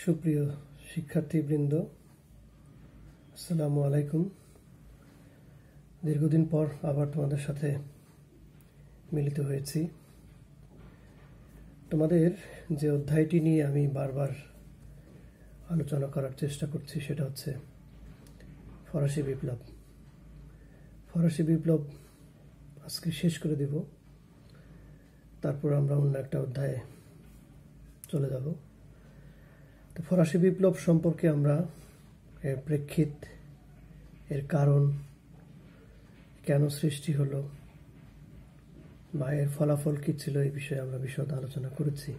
সুপ্রিয় শিক্ষার্থীবৃন্দ, আসসালামু আলাইকুম। দীর্ঘদিন পর আবার তোমাদের সাথে মিলিত হয়েছি। তোমাদের যে অধ্যায়টি নিয়ে আমি বারবার আলোচনা করার চেষ্টা করছি সেটা হচ্ছে ফরাসি বিপ্লব। ফরাসি বিপ্লব আজকে শেষ করে দেব, তারপর আমরা অন্য একটা অধ্যায়ে চলে যাব। তো ফরাসি বিপ্লব সম্পর্কে আমরা এর প্রেক্ষিত, এর কারণ, কেন সৃষ্টি হলো বা এর ফলাফল কী ছিল, এই বিষয়ে আমরা বিশদ আলোচনা করেছি।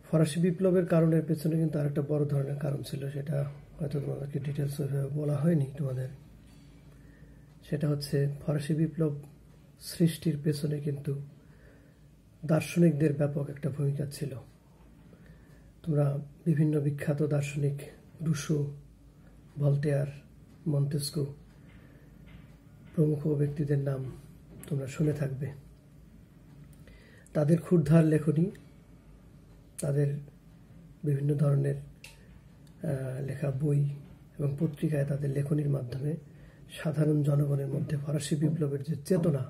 ফরাসি বিপ্লবের কারণের পেছনে কিন্তু আরেকটা বড় ধরনের কারণ ছিল, সেটা হয়তো তোমাদেরকে ডিটেলস ওইভাবে বলা হয়নি তোমাদের। সেটা হচ্ছে ফরাসি বিপ্লব সৃষ্টির পেছনে কিন্তু দার্শনিকদের ব্যাপক একটা ভূমিকা ছিল। তোমরা বিভিন্ন বিখ্যাত দার্শনিক রুশো, ভলতেয়ার, মন্তেস্কু প্রমুখ ব্যক্তিদের নাম তোমরা শুনে থাকবে। তাদের ক্ষুরধার লেখনী, তাদের বিভিন্ন ধরনের লেখা বই এবং পত্রিকায় তাদের লেখনীর মাধ্যমে সাধারণ জনগণের মধ্যে ফরাসি বিপ্লবের যে চেতনা,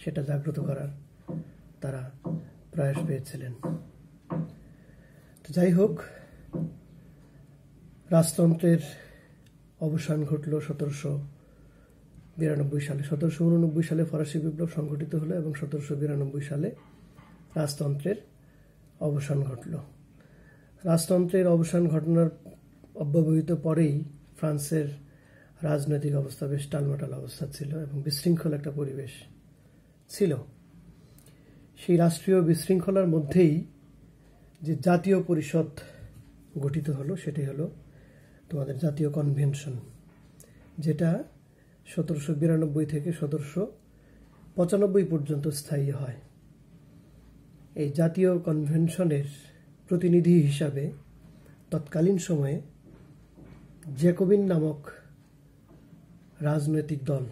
সেটা জাগ্রত করার তারা প্রয়াস পেয়েছিলেন। যাই হোক, রাজতন্ত্রের অবসান ঘটল 1792 সালে। 1789 সালে ফরাসি বিপ্লব সংঘটিত হলো এবং 1792 সালে রাজতন্ত্রের অবসান ঘটল। রাজতন্ত্রের অবসান ঘটনার অব্যবহিত পরেই ফ্রান্সের রাজনৈতিক অবস্থা বেশ টালমাটাল অবস্থা ছিল এবং বিশৃঙ্খল একটা পরিবেশ ছিল। সেই রাষ্ট্রীয় বিশৃঙ্খলার মধ্যেই যে জাতীয় পরিষদ গঠিত হলো, সেটি হলো তোমাদের জাতীয় কনভেনশন, যেটা 1792 থেকে 1795 পর্যন্ত স্থায়ী হয়। এই জাতীয় কনভেনশনের প্রতিনিধি হিসাবে তৎকালীন সময়ে জ্যাকোবিন নামক রাজনৈতিক দল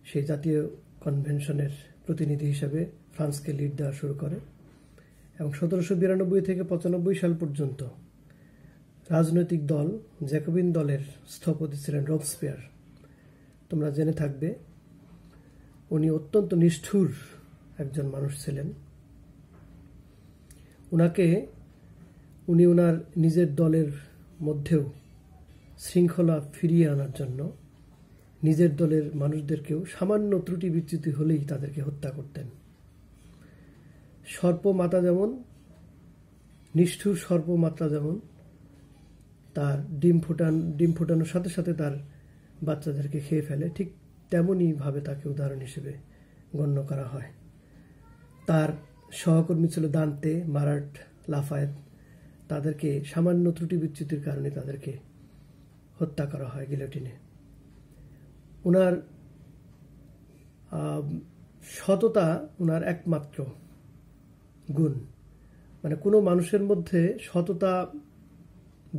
সেই জাতীয় কনভেনশনের প্রতিনিধি হিসাবে ফ্রান্সকে লিড দেওয়া শুরু করে এবং 1792 থেকে 95 সাল পর্যন্ত রাজনৈতিক দল জ্যাকোবিন দলের স্থপতি ছিলেন রোবস্পিয়ার। তোমরা জেনে থাকবে উনি অত্যন্ত নিষ্ঠুর একজন মানুষ ছিলেন। উনি ওনার নিজের দলের মধ্যেও শৃঙ্খলা ফিরিয়ে আনার জন্য নিজের দলের মানুষদেরকেও সামান্য ত্রুটি বিচ্যুতি হলেই তাদেরকে হত্যা করতেন। সর্পমাতা যেমন নিষ্ঠুর, সর্পমাত্রা যেমন তার ডিম ফোটানোর সাথে সাথে তার বাচ্চাদেরকে খেয়ে ফেলে, ঠিক তেমনই ভাবে তাকে উদাহরণ হিসেবে গণ্য করা হয়। তার সহকর্মী ছিল দান্তে, মারাট, লাফায়েত। তাদেরকে সামান্য ত্রুটি বিচ্যুতির কারণে তাদেরকে হত্যা করা হয় গিলোটিনে। ওনার সততা ওনার একমাত্র গুণ, মানে কোনো মানুষের মধ্যে সততা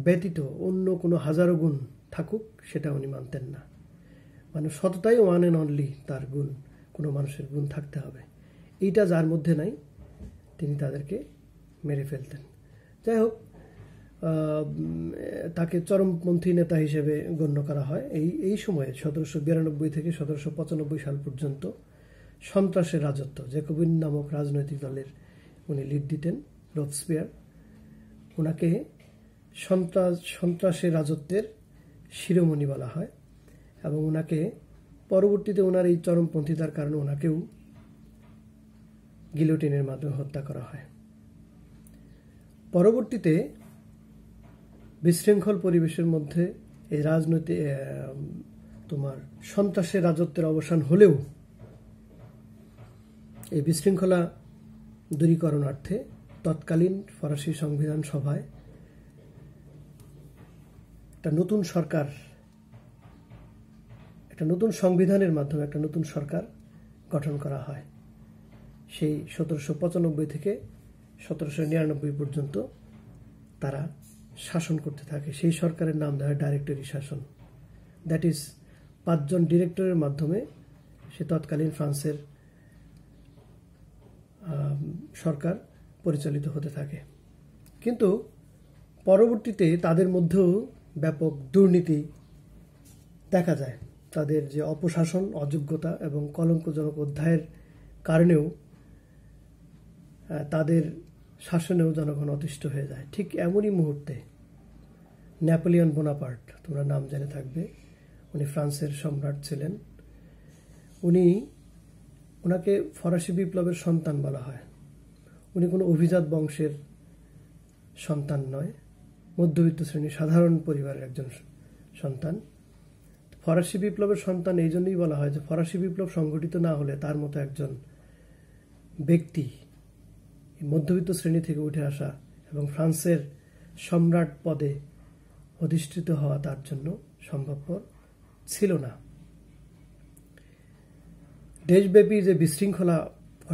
ব্যতীত অন্য কোনো হাজারো গুণ থাকুক সেটা উনি মানতেন না। মানে সততাই ওয়ান অ্যান্ড অনলি তার গুণ, কোনো মানুষের গুণ থাকতে হবে। এইটা যার মধ্যে নাই তিনি তাদেরকে মেরে ফেলতেন। যাই হোক, তাকে চরমপন্থী নেতা হিসেবে গণ্য করা হয়। এই সময়ে 1792 থেকে 1795 সাল পর্যন্ত সন্ত্রাসের রাজত্ব, জ্যাকোবিন নামক রাজনৈতিক দলের উনি লিড দিতেন, রোবস্পিয়ার। ওনাকে সন্ত্রাসের রাজত্বের শিরোমণি বলা হয় এবং ওনাকে পরবর্তীতে ওনার এই চরমপন্থীতার কারণে ওনাকেও গিলোটিনের মাধ্যমে হত্যা করা হয়। পরবর্তীতে বিশৃঙ্খল পরিবেশের মধ্যে এই রাজনৈতিক তোমার সন্ত্রাসের রাজত্বের অবসান হলেও এই বিশৃঙ্খলা দূরীকরণার্থে তৎকালীন ফরাসি সংবিধান সভায় একটা নতুন সংবিধানের মাধ্যমে একটা নতুন সরকার গঠন করা হয়। সেই 1795 থেকে 1799 পর্যন্ত তারা শাসন করতে থাকে। সেই সরকারের নাম দেওয়া হয় ডাইরেক্টরি শাসন। দ্যাট ইজ 5 জন ডিরেক্টরের মাধ্যমে সে তৎকালীন ফ্রান্সের সরকার পরিচালিত হতে থাকে। কিন্তু পরবর্তীতে তাদের মধ্যেও ব্যাপক দুর্নীতি দেখা যায়। তাদের যে অপশাসন, অযোগ্যতা এবং কলঙ্কজনক অধ্যায়ের কারণেও তাদের শাসনেও জনগণ অতিষ্ঠ হয়ে যায়। ঠিক এমনই মুহূর্তে নেপোলিয়ন বোনাপার্ট, তোমরা নাম জেনে থাকবে, উনি ফ্রান্সের সম্রাট ছিলেন। ওনাকে ফরাসি বিপ্লবের সন্তান বলা হয়। উনি কোনো অভিজাত বংশের সন্তান নয়, মধ্যবিত্ত শ্রেণীর সাধারণ পরিবারের একজন সন্তান। ফরাসি বিপ্লবের সন্তান এই জন্যই বলা হয় যে ফরাসি বিপ্লব সংগঠিত না হলে তার মতো একজন ব্যক্তি মধ্যবিত্ত শ্রেণী থেকে উঠে আসা এবং ফ্রান্সের সম্রাট পদে অধিষ্ঠিত হওয়া তার জন্য সম্ভবপর ছিল না। দেশব্যাপী যে বিশৃঙ্খলা,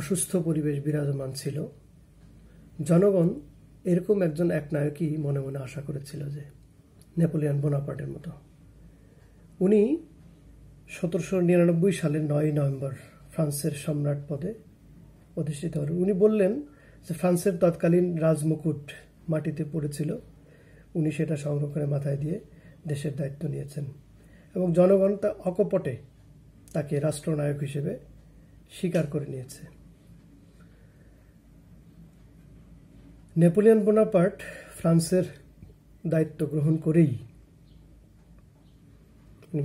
অসুস্থ পরিবেশ বিরাজমান ছিল, জনগণ এরকম একজন একনায়কই মনে মনে আশা করেছিল, যে নেপোলিয়ন বোনাপার্টের মতো। উনি 1799 সালের 9 নভেম্বর ফ্রান্সের সম্রাট পদে অধিষ্ঠিত হন। উনি বললেন যে ফ্রান্সের তৎকালীন রাজমুকুট মাটিতে পড়েছিল, উনি সেটা সংগ্রহ করে মাথায় দিয়ে দেশের দায়িত্ব নিয়েছেন এবং জনগণ তা অকপটে তাকে রাষ্ট্রনায়ক হিসেবে স্বীকার করে নিয়েছে। নেপোলিয়ন বোনাপার্ট ফ্রান্সের দায়িত্ব গ্রহণ করেই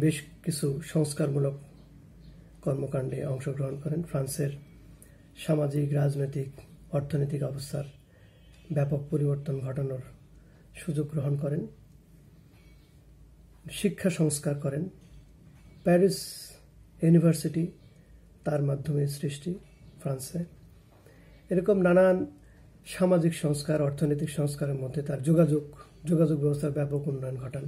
বেশ কিছু সংস্কারমূলক কর্মকাণ্ডে অংশগ্রহণ করেন। ফ্রান্সের সামাজিক, রাজনৈতিক, অর্থনৈতিক অবস্থার ব্যাপক পরিবর্তন ঘটানোর সুযোগ গ্রহণ করেন। শিক্ষা সংস্কার করেন। প্যারিস ইউনিভার্সিটি তার মাধ্যমে সৃষ্টি ফ্রান্সে। এরকম নানান সামাজিক সংস্কার, অর্থনৈতিক সংস্কারের মধ্যে তার যোগাযোগ ব্যবস্থার ব্যাপক উন্নয়ন ঘটান।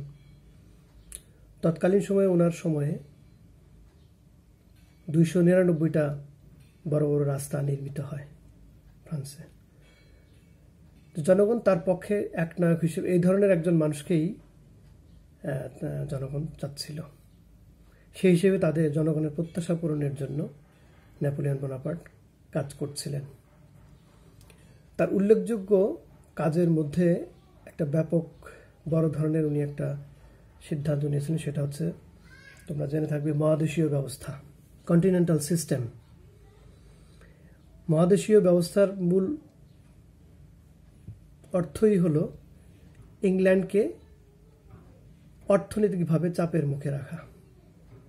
তৎকালীন সময়ে ওনার সময়ে 299টা বড় বড় রাস্তা নির্মিত হয় ফ্রান্সে। জনগণ তার পক্ষে একনায়ক হিসেবে এই ধরনের একজন মানুষকেই জনগণ চাচ্ছিল। সেই হিসেবে তাদের জনগণের প্রত্যাশা পূরণের জন্য নেপোলিয়ন বোনাপার্ট কাজ করছিলেন। তার উল্লেখযোগ্য কাজের মধ্যে একটা ব্যাপক বড় ধরনের উনি একটা সিদ্ধান্ত নিয়েছিলেন, সেটা হচ্ছে, তোমরা জেনে থাকবে, মহাদেশীয় ব্যবস্থা, কন্টিনেন্টাল সিস্টেম। মহাদেশীয় ব্যবস্থার মূল অর্থই হলো ইংল্যান্ডকে অর্থনৈতিকভাবে চাপের মুখে রাখা।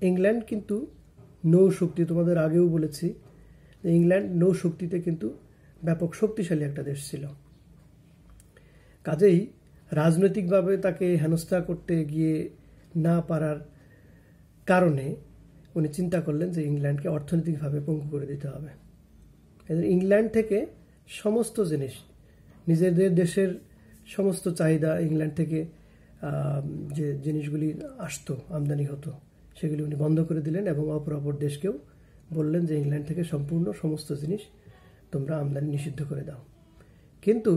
ইংল্যান্ড কিন্তু নৌশক্তি, তোমাদের আগেও বলেছি যে ইংল্যান্ড নৌশক্তিতে কিন্তু ব্যাপক শক্তিশালী একটা দেশ ছিল। কাজেই রাজনৈতিকভাবে তাকে হেনস্থা করতে গিয়ে না পারার কারণে উনি চিন্তা করলেন যে ইংল্যান্ডকে অর্থনৈতিকভাবে পঙ্গু করে দিতে হবে। ইংল্যান্ড থেকে সমস্ত জিনিস, নিজেদের দেশের সমস্ত চাহিদা, ইংল্যান্ড থেকে যে জিনিসগুলি আসতো, আমদানি হতো, সেগুলি উনি বন্ধ করে দিলেন এবং অপর দেশকেও বললেন যে ইংল্যান্ড থেকে সম্পূর্ণ সমস্ত জিনিস তোমরা আমদানি নিষিদ্ধ করে দাও। কিন্তু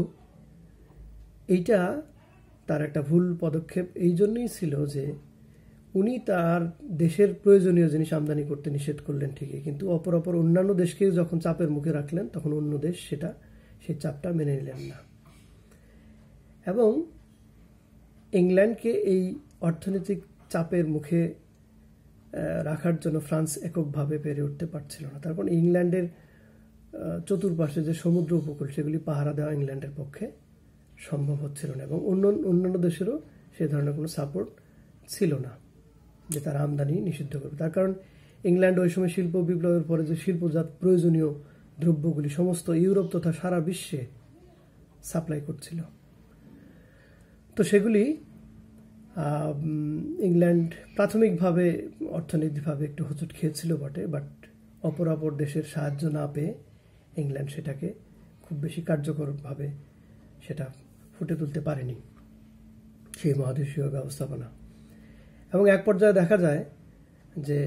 এইটা তার একটা ভুল পদক্ষেপ এই জন্যই ছিল যে উনি তার দেশের প্রয়োজনীয় জিনিস আমদানি করতে নিষেধ করলেন ঠিকই, কিন্তু অপর অন্যান্য দেশকেও যখন চাপের মুখে রাখলেন তখন অন্য দেশ সেই চাপটা মেনে নিলেন না এবং ইংল্যান্ডকে এই অর্থনৈতিক চাপের মুখে রাখার জন্য ফ্রান্স এককভাবে পেরে উঠতে পারছিল না। তারপর ইংল্যান্ডের চতুর্পাশে যে সমুদ্র উপকূল, সেগুলি পাহারা দেওয়া ইংল্যান্ডের পক্ষে সম্ভব হচ্ছিল না এবং অন্যান্য দেশেরও সে ধরনের কোনো সাপোর্ট ছিল না যে তার আমদানি নিষিদ্ধ করবে। তার কারণ ইংল্যান্ড ওই সময় শিল্প বিপ্লবের পরে যে শিল্পজাত প্রয়োজনীয় দ্রব্যগুলি সমস্ত ইউরোপ তথা সারা বিশ্বে সাপ্লাই করছিল, তো সেগুলি ইংল্যান্ড প্রাথমিকভাবে অর্থনৈতিকভাবে একটু হোঁচট খেয়েছিল বটে, বাট অপর দেশের সাহায্য না পেয়ে ইংল্যান্ড সেটাকে খুব বেশি কার্যকরভাবে সেটা ফুটে তুলতে পারেনি, সেই মহাদেশীয় ব্যবস্থাপনা। এবং এক পর্যায়ে দেখা যায় যে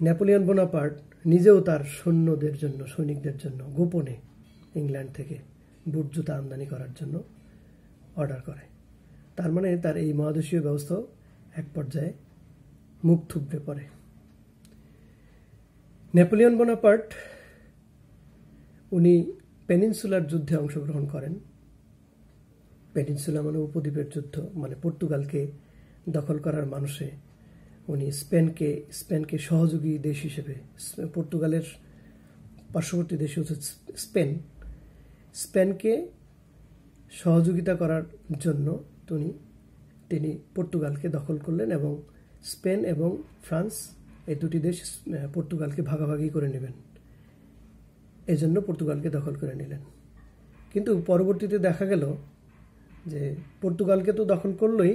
নেপোলিয়ন বোনাপার্ট নিজেও তার সৈনিকদের জন্য গোপনে ইংল্যান্ড থেকে বুট জুতা আমদানি করার জন্য অর্ডার করে। তার মানে তার এই মহাদেশীয় ব্যবস্থাও এক পর্যায়ে মুখ থুবড়ে পড়ে। নেপোলিয়ন বোনাপার্ট উনি পেনিনসুলার যুদ্ধে অংশগ্রহণ করেন। পেনিনসুলা মানে উপদ্বীপের যুদ্ধ, মানে পর্তুগালকে দখল করার মানুষে উনি স্পেনকে সহযোগী দেশ হিসেবে, পর্তুগালের পার্শ্ববর্তী দেশ হচ্ছে স্পেনকে সহযোগিতা করার জন্য তিনি পর্তুগালকে দখল করলেন এবং স্পেন এবং ফ্রান্স এই দুটি দেশ পর্তুগালকে ভাগাভাগি করে নেবেন, এজন্য পর্তুগালকে দখল করে নিলেন। কিন্তু পরবর্তীতে দেখা গেল যে পর্তুগালকে তো দখল করলই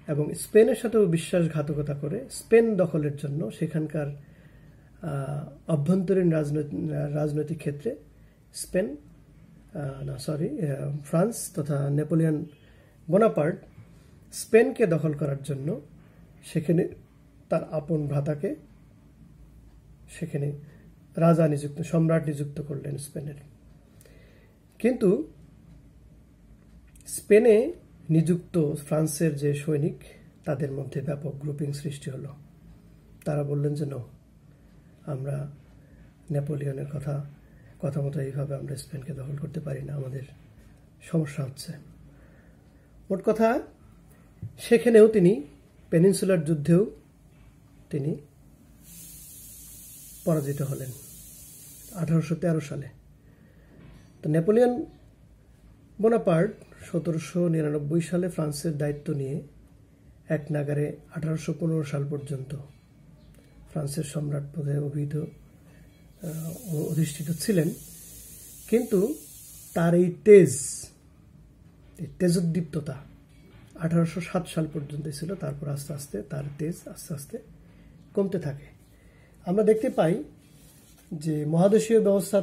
এবং স্পেনের সাথেও বিশ্বাসঘাতকতা করে স্পেন দখলের জন্য সেখানকার অভ্যন্তরীণ রাজনৈতিক ক্ষেত্রে ফ্রান্স তথা নেপোলিয়ন বোনাপার্ট স্পেনকে দখল করার জন্য সেখানে তার আপন ভ্রাতাকে সেখানে সম্রাট নিযুক্ত করলেন স্পেনের। কিন্তু স্পেনে নিযুক্ত ফ্রান্সের যে সৈনিক, তাদের মধ্যে ব্যাপক গ্রুপিং সৃষ্টি হলো। তারা বললেন যে আমরা নেপোলিয়নের কথা মতো এইভাবে আমরা স্পেনকে দখল করতে পারি না, আমাদের সমস্যা হচ্ছে। মোট কথা, সেখানেও তিনি পেনিনসুলার যুদ্ধেও তিনি পরাজিত হলেন 1813 সালে। তো নেপোলিয়ন বোনাপার্ট 1799 সালে ফ্রান্সের দায়িত্ব নিয়ে এক নাগারে 1815 সাল পর্যন্ত ফ্রান্সের সম্রাট পদে অধিষ্ঠিত ছিলেন। কিন্তু তার এই তেজোদ্দীপ্ততা 1807 সাল পর্যন্ত ছিল। তারপর আস্তে আস্তে তার তেজ আস্তে আস্তে কমতে থাকে। আমরা দেখতে পাই যে মহাদেশীয় ব্যবস্থা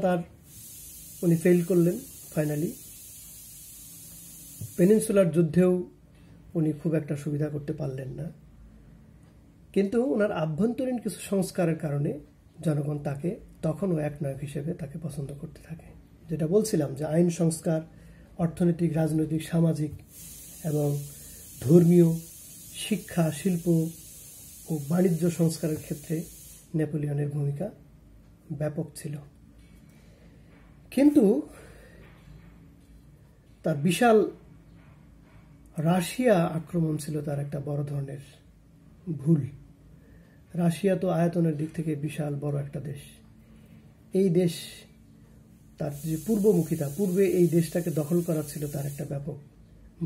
উনি ফেল করলেন ফাইনালি। পেনিনসুলার যুদ্ধেও উনি খুব একটা সুবিধা করতে পারলেন না। কিন্তু ওনার আভ্যন্তরীণ কিছু সংস্কারের কারণে জনগণ তাকে তখনও একনায়ক হিসেবে তাকে পছন্দ করতে থাকে। যেটা বলছিলাম যে আইন সংস্কার, অর্থনৈতিক, রাজনৈতিক, সামাজিক এবং ধর্মীয়, শিক্ষা, শিল্প ও বাণিজ্য সংস্কারের ক্ষেত্রে নেপোলিয়নের ভূমিকা ব্যাপক ছিল। কিন্তু তার বিশাল রাশিয়া আক্রমণ ছিল তার একটা বড় ধরনের ভুল। রাশিয়া তো আয়তনের দিক থেকে বিশাল বড় একটা দেশ। এই দেশ, তার যে পূর্বমুখিতা, পূর্বে এই দেশটাকে দখল করা ছিল তার একটা ব্যাপক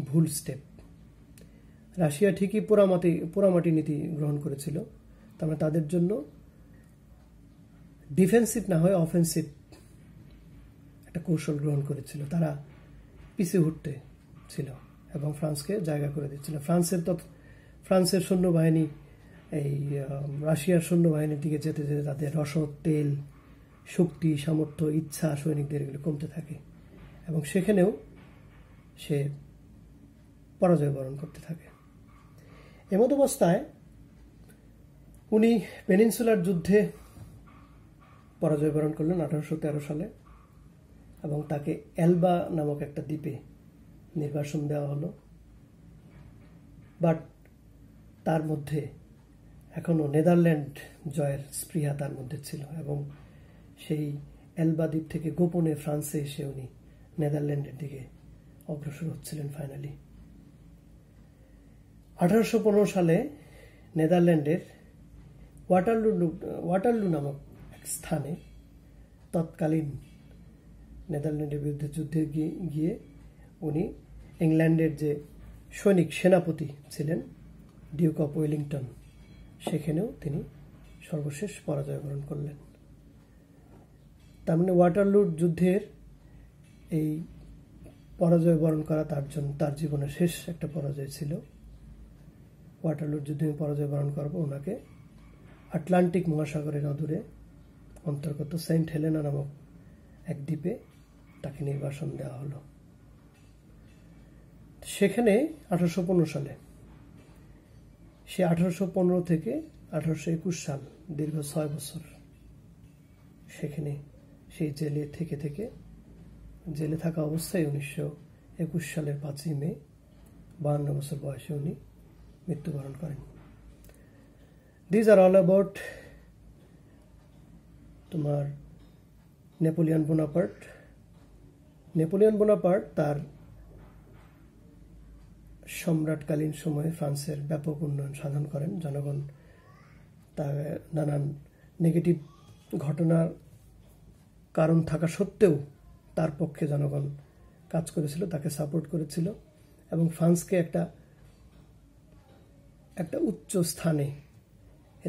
ভুল স্টেপ। রাশিয়া ঠিকই পোড়ামাটি নীতি গ্রহণ করেছিল, তবে তাদের জন্য ডিফেন্সিভ না হয়ে অফেন্সিভ একটা কৌশল গ্রহণ করেছিল। তারা পিছিয়ে উঠতে ছিল এবং ফ্রান্সকে জায়গা করে দিচ্ছিল। ফ্রান্সের সৈন্যবাহিনী এই রাশিয়ার সৈন্যবাহিনীর দিকে যেতে যেতে তাদের রসদ, তেল, শক্তি, সামর্থ্য, ইচ্ছা সৈনিকদের এগুলো কমতে থাকে এবং সেখানেও সে পরাজয় বরণ করতে থাকে। এমত অবস্থায় উনি পেনিনসুলার যুদ্ধে পরাজয় বরণ করলেন 1813 সালে এবং তাকে এলবা নামক একটা দ্বীপে নির্বাসন দেওয়া হলো। বাট তার মধ্যে এখনো নেদারল্যান্ড জয়ের স্পৃহা তার মধ্যে ছিল এবং সেই এলবা দ্বীপ থেকে গোপনে ফ্রান্সে এসে উনি নেদারল্যান্ডের দিকে অগ্রসর হচ্ছিলেন। ফাইনালি 1815 সালে নেদারল্যান্ডের ওয়াটারলু নামক এক স্থানে তৎকালীন নেদারল্যান্ডের বিরুদ্ধে যুদ্ধে গিয়ে উনি ইংল্যান্ডের যে সেনাপতি ছিলেন ডিউক অফ ওয়েলিংটন, সেখানেও তিনি সর্বশেষ পরাজয় বরণ করলেন। তার মানে ওয়াটারলু যুদ্ধের এই পরাজয় বরণ করা তার জীবনের শেষ একটা পরাজয় ছিল। ওয়াটারলুর যুদ্ধে পরাজয় বরণ করব ওনাকে আটলান্টিক মহাসাগরের অদূরে অন্তর্গত সেন্ট হেলেনা নামক এক দ্বীপে তাকে নির্বাসন দেওয়া হলো। সেখানে 1815 সালে সে 1815 থেকে 1821 সাল দীর্ঘ 6 বছর সেখানে সেই জেলে থাকা অবস্থায় 1921 সালের 5ই মে 52 বছর বয়সে উনি মৃত্যুবরণ করেন। দিস আর অল অ্যাবাউট তোমার নেপোলিয়ন বোনাপার্ট নেপোলিয়ন বোনাপার্ট তার সম্রাটকালীন সময়ে ফ্রান্সের ব্যাপক উন্নয়ন সাধন করেন। জনগণ তার নানান নেগেটিভ ঘটনার কারণ থাকা সত্ত্বেও তার পক্ষে জনগণ কাজ করেছিল, তাকে সাপোর্ট করেছিল এবং ফ্রান্সকে একটা উচ্চ স্থানে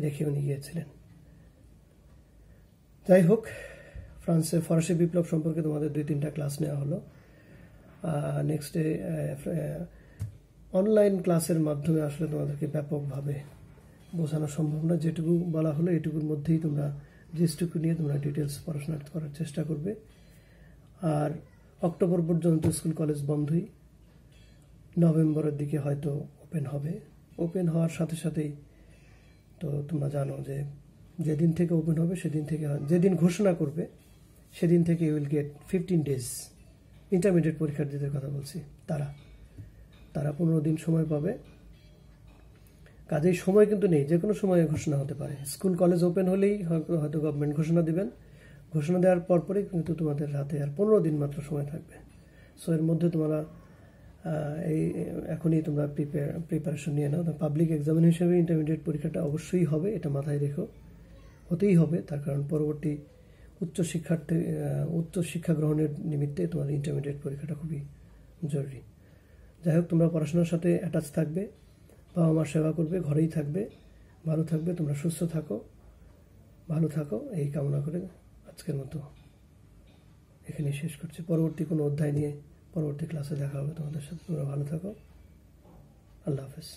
রেখে উনি গিয়েছিলেন। যাই হোক, ফ্রান্সের ফরাসি বিপ্লব সম্পর্কে তোমাদের 2-3টা ক্লাস নেওয়া হলো। নেক্সট ডে অনলাইন ক্লাসের মাধ্যমে আসলে তোমাদেরকে ব্যাপকভাবে বোঝানো সম্ভব না। যেটুকু বলা হলো এটুকুর মধ্যেই তোমরা জিনিসটুকু নিয়ে তোমরা ডিটেলস পড়াশোনা করার চেষ্টা করবে। আর অক্টোবর পর্যন্ত স্কুল কলেজ বন্ধই, নভেম্বরের দিকে হয়তো ওপেন হবে। ওপেন হওয়ার সাথে সাথেই তো তোমরা জানো যে যেদিন থেকে ওপেন হবে সেদিন থেকে, যেদিন ঘোষণা করবে সেদিন থেকে you will get 15 days। Intermediate পরীক্ষার্থীদের কথা বলছি, তারা 15 দিন সময় পাবে। কাজেই সময় কিন্তু নেই, যে কোনো সময়ে ঘোষণা হতে পারে। স্কুল কলেজ ওপেন হলেই হয়তো গভর্নমেন্ট ঘোষণা দিবেন। ঘোষণা দেওয়ার পরপরই কিন্তু তোমাদের হাতে আর 15 দিন মাত্র সময় থাকবে। সো এর মধ্যে তোমরা এখনই তোমরা প্রিপারেশন নিয়ে নাও। পাবলিক এক্সামিন হিসেবে ইন্টারমিডিয়েট পরীক্ষাটা অবশ্যই হবে, এটা মাথায় রেখো, হতেই হবে। তার কারণ পরবর্তী উচ্চ শিক্ষা গ্রহণের নিমিত্তে তোমার ইন্টারমিডিয়েট পরীক্ষাটা খুবই জরুরি। যাই হোক, তোমরা পড়াশোনার সাথে অ্যাটাচ থাকবে, বাবা মার সেবা করবে, ঘরেই থাকবে, ভালো থাকবে, তোমরা সুস্থ থাকো, ভালো থাকো, এই কামনা করে আজকের মতো এখানেই শেষ করছি। পরবর্তী কোনো অধ্যায় নিয়ে পরবর্তী ক্লাসে দেখা হবে তোমাদের সাথে। তোমরা ভালো থাকো, আল্লাহ হাফেজ।